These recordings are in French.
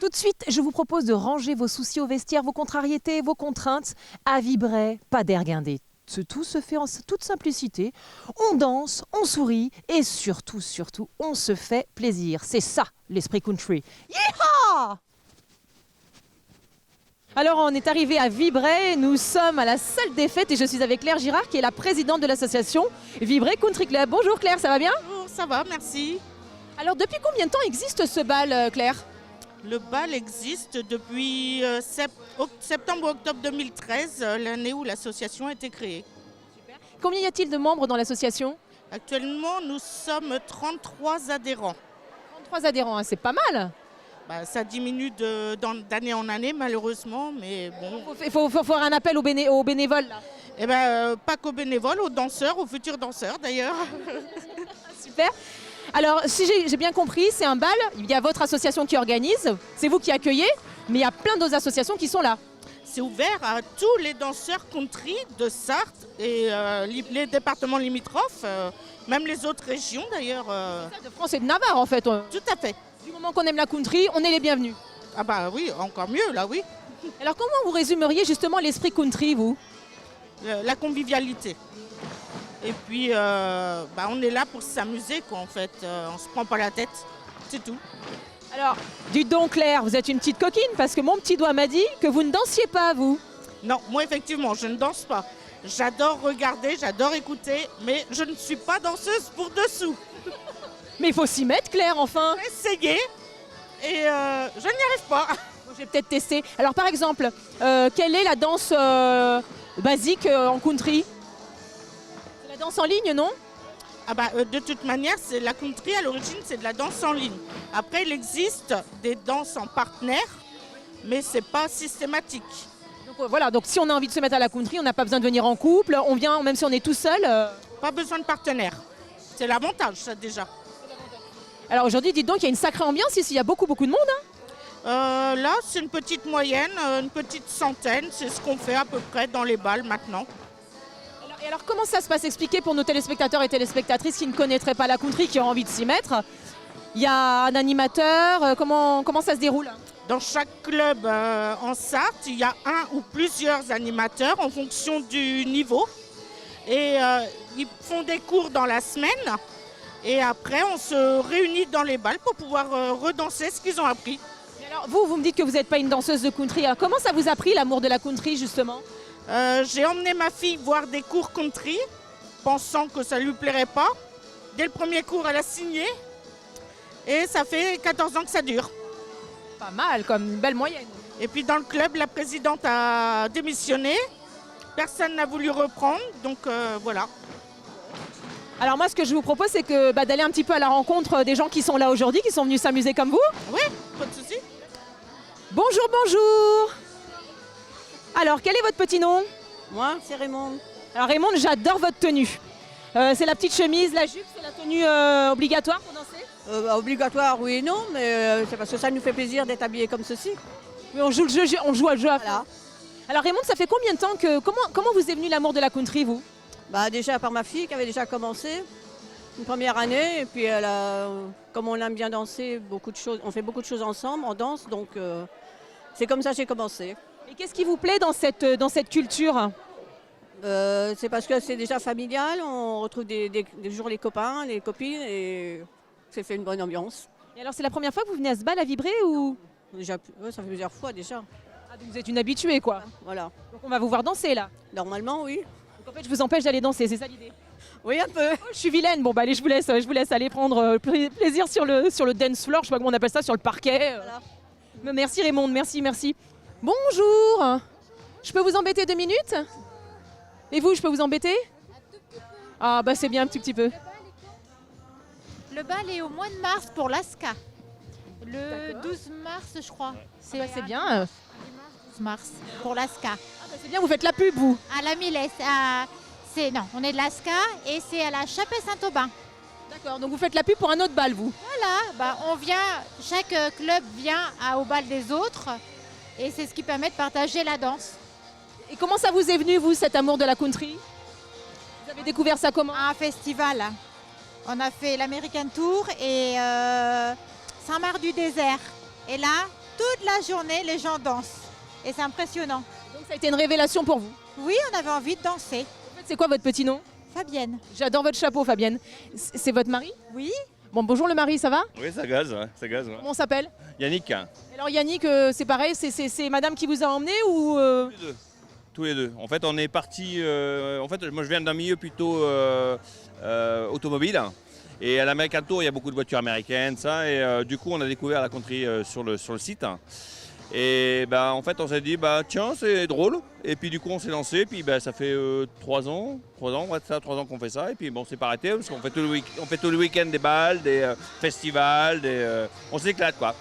Tout de suite, je vous propose de ranger vos soucis au vestiaire, vos contrariétés, vos contraintes. À Vibray, pas d'air guindé. Tout se fait en toute simplicité. On danse, on sourit et surtout, on se fait plaisir. C'est ça, l'esprit country. Yeehaw! Alors, on est arrivé à Vibray, nous sommes à la salle des fêtes et je suis avec Claire Girard qui est la présidente de l'association Vibray Country Club. Bonjour Claire, ça va bien? Bonjour, ça va, merci. Alors, depuis combien de temps existe ce bal, Claire? Le bal existe depuis septembre-octobre 2013, l'année où l'association a été créée. Combien y a-t-il de membres dans l'association? Actuellement, nous sommes 33 adhérents. 33 adhérents, hein, c'est pas mal. Ça diminue d'année en année, malheureusement, mais bon. Il faut faire un appel aux bénévoles. Là. Pas qu'aux bénévoles, aux danseurs, aux futurs danseurs d'ailleurs. Super. Alors, si j'ai bien compris, c'est un bal, il y a votre association qui organise, c'est vous qui accueillez, mais il y a plein d'autres associations qui sont là. C'est ouvert à tous les danseurs country de Sarthe et les départements limitrophes, même les autres régions d'ailleurs. De France et de Navarre en fait. Tout à fait. Du moment qu'on aime la country, on est les bienvenus. Ah bah oui, encore mieux là, oui. Alors comment vous résumeriez justement l'esprit country, vous? La convivialité. Et puis, on est là pour s'amuser, quoi, en fait. On se prend pas la tête, c'est tout. Alors, dites donc Claire, vous êtes une petite coquine, parce que mon petit doigt m'a dit que vous ne dansiez pas, vous. Non, moi, effectivement, je ne danse pas. J'adore regarder, j'adore écouter, mais je ne suis pas danseuse pour dessous. Mais il faut s'y mettre, Claire, enfin. J'ai essayé, et je n'y arrive pas. Je vais peut-être tester. Alors, par exemple, quelle est la danse basique en country? C'est la danse en ligne, non? De toute manière, c'est la country à l'origine, c'est de la danse en ligne. Après, il existe des danses en partenaire, mais c'est pas systématique. Donc voilà, donc si on a envie de se mettre à la country, on n'a pas besoin de venir en couple, on vient même si on est tout seul. Pas besoin de partenaire. C'est l'avantage, ça déjà. Alors aujourd'hui, dites donc, il y a une sacrée ambiance ici, il y a beaucoup de monde. Hein. Là, c'est une petite moyenne, une petite centaine, c'est ce qu'on fait à peu près dans les balles maintenant. Et alors comment ça se passe? Expliquez pour nos téléspectateurs et téléspectatrices qui ne connaîtraient pas la country, qui ont envie de s'y mettre. Il y a un animateur, comment ça se déroule? Dans chaque club en Sarthe, il y a un ou plusieurs animateurs en fonction du niveau. Et ils font des cours dans la semaine. Et après, on se réunit dans les balles pour pouvoir redanser ce qu'ils ont appris. Et alors vous me dites que vous n'êtes pas une danseuse de country. Alors, comment ça vous a pris l'amour de la country justement? J'ai emmené ma fille voir des cours country, pensant que ça ne lui plairait pas. Dès le premier cours, elle a signé. Et ça fait 14 ans que ça dure. Pas mal, comme une belle moyenne. Et puis dans le club, la présidente a démissionné. Personne n'a voulu reprendre, donc voilà. Alors moi, ce que je vous propose, c'est que d'aller un petit peu à la rencontre des gens qui sont là aujourd'hui, qui sont venus s'amuser comme vous. Oui, pas de souci. Bonjour, bonjour. Alors, quel est votre petit nom? Moi, c'est Raymond. Alors Raymond, j'adore votre tenue. C'est la petite chemise, la jupe, c'est la tenue obligatoire pour danser? Obligatoire, oui et non, mais c'est parce que ça nous fait plaisir d'être habillés comme ceci. Mais on joue le jeu, on joue à le jeu à fond. Voilà. Alors Raymond, ça fait combien de temps que... Comment vous est venu l'amour de la country, vous? Déjà par ma fille qui avait déjà commencé une première année, et puis comme on aime bien danser, beaucoup de choses, on fait beaucoup de choses ensemble, on danse, donc c'est comme ça que j'ai commencé. Et qu'est-ce qui vous plaît dans cette culture? C'est parce que c'est déjà familial, on retrouve des jours les copains, les copines, et ça fait une bonne ambiance. Et alors c'est la première fois que vous venez à ce bal à Vibray ou? Déjà, ça fait plusieurs fois déjà. Ah, donc vous êtes une habituée quoi. Voilà. Donc on va vous voir danser là. Normalement, oui. Donc en fait je vous empêche d'aller danser, c'est ça l'idée? Oui, un peu. Oh, je suis vilaine, bon allez je vous laisse aller prendre plaisir sur le dance floor, je sais pas comment on appelle ça, sur le parquet. Voilà. Mais merci Raymond, merci. Bonjour. Je peux vous embêter 2 minutes? Et vous, je peux vous embêter? Ah c'est bien un petit peu. Le bal est au mois de mars pour l'ASCA. Le 12 mars, je crois. C'est bien. Dimanche 12 mars pour l'ASCA. C'est bien, vous faites la pub, vous. À la Millet. Non, on est de l'ASCA et c'est à la Chapelle-Saint-Aubin. D'accord, donc vous faites la pub pour un autre bal, vous. Voilà, chaque club vient au bal des autres et c'est ce qui permet de partager la danse. Et comment ça vous est venu, vous, cet amour de la country? Vous avez découvert ça comment? Un festival. On a fait l'American Tour et Saint-Marc du Désert. Et là, toute la journée, les gens dansent. Et c'est impressionnant. Donc ça a été une révélation pour vous. Oui, on avait envie de danser. En fait, c'est quoi votre petit nom? Fabienne. J'adore votre chapeau, Fabienne. C'est votre mari? Oui. Bon, bonjour le mari, ça va? Oui, ça gaze, ouais, ça gaze. Ouais. Comment on s'appelle? Yannick, Alors Yannick, c'est pareil, c'est madame qui vous a emmené ou tous les deux. Tous les deux. En fait, on est parti. En fait, moi, je viens d'un milieu plutôt automobile. Et à l'American Tour, il y a beaucoup de voitures américaines, ça. Et du coup, on a découvert la country sur le site. Et ben, en fait, on s'est dit, bah tiens, c'est drôle. Et puis du coup, on s'est lancé. Puis ben, ça fait 3 ans, ouais, ça, 3 ans qu'on fait ça. Et puis bon, c'est pas arrêté parce qu'on fait tout le week-end des balles, des festivals, on s'éclate quoi.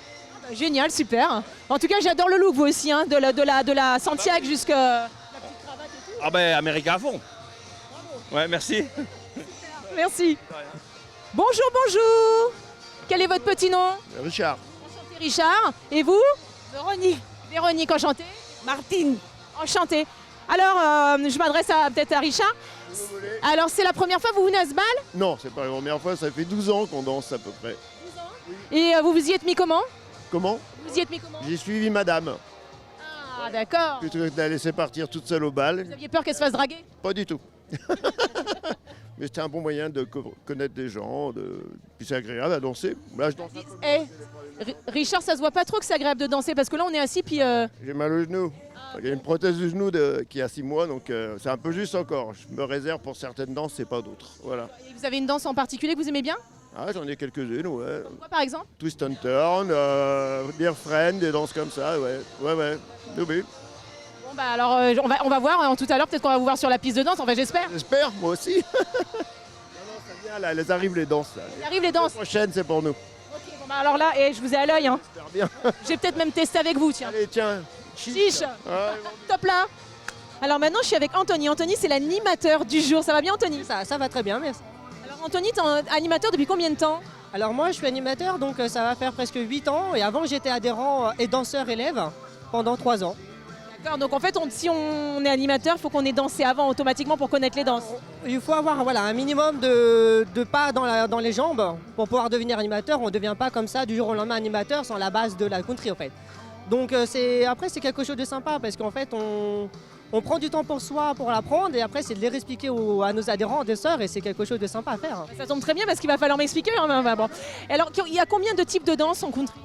Génial, super. En tout cas, j'adore le look, vous aussi, hein, de la Santiago jusqu'à la petite cravate et tout. Ah ben, Américain à fond. Ouais, merci. Merci. Bonjour, bonjour. Quel est votre petit nom? Richard. Enchanté, Richard. Et vous? Véronique. Véronique, enchantée. Martine. Enchantée. Alors, je m'adresse peut-être à Richard. Alors, c'est la première fois que vous venez à ce bal? Non, c'est pas la première fois, ça fait 12 ans qu'on danse à peu près. Et vous vous y êtes mis comment? Comment? Vous y êtes mis comment? J'ai suivi madame, Ah, d'accord. plutôt que de la laisser partir toute seule au bal. Vous aviez peur qu'elle se fasse draguer? Pas du tout. Mais c'était un bon moyen de connaître des gens, puis c'est agréable à danser. Là, je danse un peu. Richard, ça se voit pas trop que c'est agréable de danser parce que là, on est assis puis... J'ai mal au genou. Il y a une prothèse de genou qui a 6 mois, donc c'est un peu juste encore. Je me réserve pour certaines danses et pas d'autres. Voilà. Et vous avez une danse en particulier que vous aimez bien? Ah, j'en ai quelques-unes, ouais. Quoi, par exemple? Twist and turn, Dear Friend, des danses comme ça, ouais. Ouais. Oui. Bon, bah alors, on va voir tout à l'heure. Peut-être qu'on va vous voir sur la piste de danse. Enfin, j'espère. J'espère, moi aussi. Non, ça vient là, elles arrivent les danses. Là. Il arrive les danses. La prochaine, c'est pour nous. Ok, bon, bah alors là, je vous ai à l'œil. Hein. J'espère bien. Je vais peut-être même tester avec vous, tiens. Allez, tiens. Chiche. Ouais, Top là. Alors maintenant, je suis avec Anthony. Anthony, c'est l'animateur du jour. Ça va bien, Anthony? Ça va très bien, merci. Alors, Anthony, t'es animateur depuis combien de temps? Alors moi, je suis animateur, donc ça va faire presque 8 ans. Et avant, j'étais adhérent et danseur élève pendant 3 ans. D'accord, donc en fait, si on est animateur, il faut qu'on ait dansé avant automatiquement pour connaître les danses. Il faut avoir un minimum de pas dans les jambes pour pouvoir devenir animateur. On ne devient pas comme ça du jour au lendemain animateur sans la base de la country, en fait. Donc après, c'est quelque chose de sympa parce qu'en fait, on prend du temps pour soi pour l'apprendre et après, c'est de les expliquer à nos adhérents, des sœurs, et c'est quelque chose de sympa à faire. Ça tombe très bien parce qu'il va falloir m'expliquer. Hein, bon. Alors, il y a combien de types de danse en country?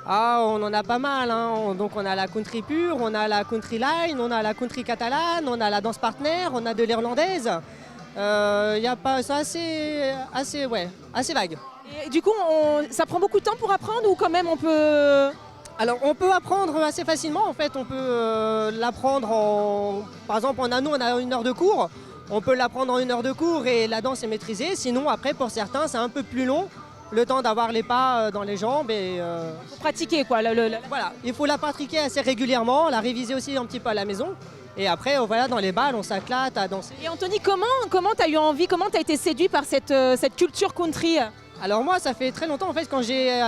Ah, on en a pas mal. Hein. Donc on a la country pure, on a la country line, on a la country catalane, on a la danse partenaire, on a de l'irlandaise. C'est assez vague. Et du coup, ça prend beaucoup de temps pour apprendre ou quand même on peut... Alors on peut apprendre assez facilement. En fait, on peut l'apprendre par exemple, on a 1 heure de cours. On peut l'apprendre en 1 heure de cours et la danse est maîtrisée. Sinon, après, pour certains, c'est un peu plus long. Le temps d'avoir les pas dans les jambes et... Faut pratiquer quoi. Voilà, il faut la pratiquer assez régulièrement, la réviser aussi un petit peu à la maison. Et après, dans les balles, on s'éclate à danser. Et Anthony, comment tu as eu envie, comment tu as été séduit par cette culture country? Alors moi, ça fait très longtemps en fait, quand j'ai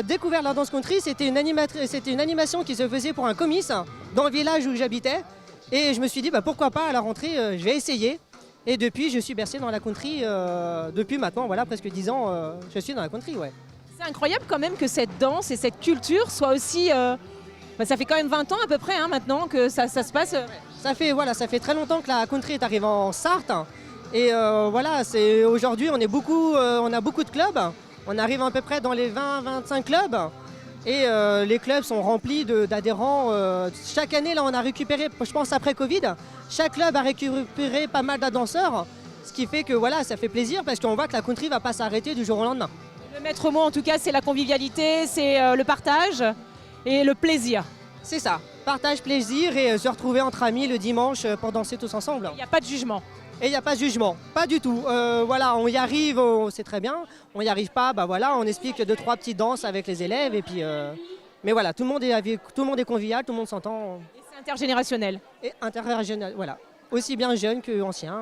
découvert la danse country, c'était une animation qui se faisait pour un comice dans le village où j'habitais. Et je me suis dit, pourquoi pas à la rentrée, je vais essayer. Et depuis, je suis bercé dans la country. Depuis maintenant, presque 10 ans, je suis dans la country, ouais. C'est incroyable quand même que cette danse et cette culture soit aussi... ça fait quand même 20 ans à peu près maintenant que ça se passe. Ça fait très longtemps que la country est arrivée en Sarthe. Et aujourd'hui, on a beaucoup de clubs. On arrive à peu près dans les 20-25 clubs. Et les clubs sont remplis d'adhérents. Chaque année, là, on a récupéré, je pense après Covid, chaque club a récupéré pas mal de danseurs. Ce qui fait que ça fait plaisir parce qu'on voit que la country ne va pas s'arrêter du jour au lendemain. Le maître mot, en tout cas, c'est la convivialité, c'est le partage et le plaisir. C'est ça, partage, plaisir et se retrouver entre amis le dimanche pour danser tous ensemble. Il n'y a pas de jugement. Et il n'y a pas de jugement, pas du tout. On y arrive, c'est très bien. On n'y arrive pas, on explique 2-3 petites danses avec les élèves. Et puis, mais voilà, tout le monde est convivial, tout le monde s'entend. Et c'est intergénérationnel. Et intergénérationnel, voilà. Aussi bien jeune qu'ancien,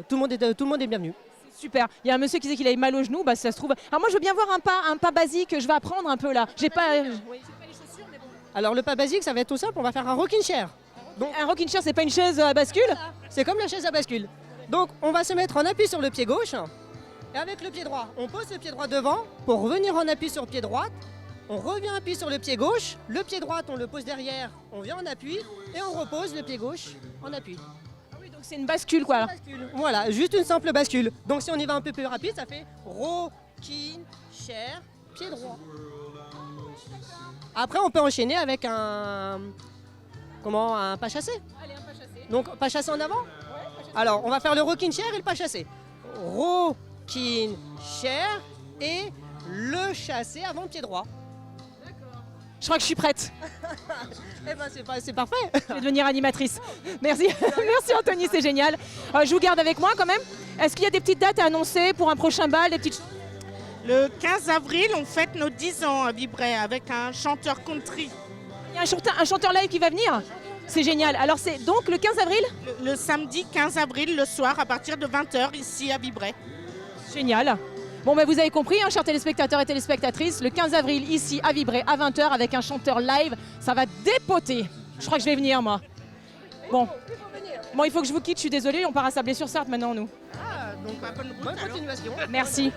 tout le monde est bienvenu. Super. Il y a un monsieur qui disait qu'il avait mal au genou, ça se trouve. Alors moi je veux bien voir un pas basique, je vais apprendre un peu là. J'ai pas les chaussures, mais bon. Alors le pas basique, ça va être tout simple, on va faire un rocking chair. Donc un rocking chair, c'est pas une chaise à bascule? C'est comme la chaise à bascule. Donc on va se mettre en appui sur le pied gauche et avec le pied droit, on pose le pied droit devant pour revenir en appui sur le pied droit on revient appuyer sur le pied gauche, le pied droit on le pose derrière, on vient en appui et on repose le pied gauche en appui. Donc c'est une bascule quoi. Bascule. Voilà, juste une simple bascule. Donc si on y va un peu plus rapide, ça fait rocking chair, pied droit. Après on peut enchaîner avec un pas chassé. Allez, un pas chassé. Donc pas chassé en avant. Alors on va faire le rocking chair et le pas chassé. Rocking chair et le chassé avant le pied droit. Je crois que je suis prête. Eh ben c'est parfait. Je vais devenir animatrice. Merci, merci Anthony, c'est génial. Je vous garde avec moi quand même. Est-ce qu'il y a des petites dates à annoncer pour un prochain bal, des petites... Le 15 avril, on fête nos 10 ans à Vibray avec un chanteur country. Il y a un chanteur live qui va venir. C'est génial. Alors c'est donc le 15 avril. Le samedi 15 avril, le soir, à partir de 20h, ici à Vibray. Génial. Bon, ben vous avez compris, hein, chers téléspectateurs et téléspectatrices, le 15 avril, ici, à Vibray, à 20h, avec un chanteur live, ça va dépoter. Je crois que je vais venir, moi. Bon, il faut que je vous quitte, je suis désolée, on part à Sablé-sur-Sarthe maintenant, nous. Donc bonne continuation. Merci.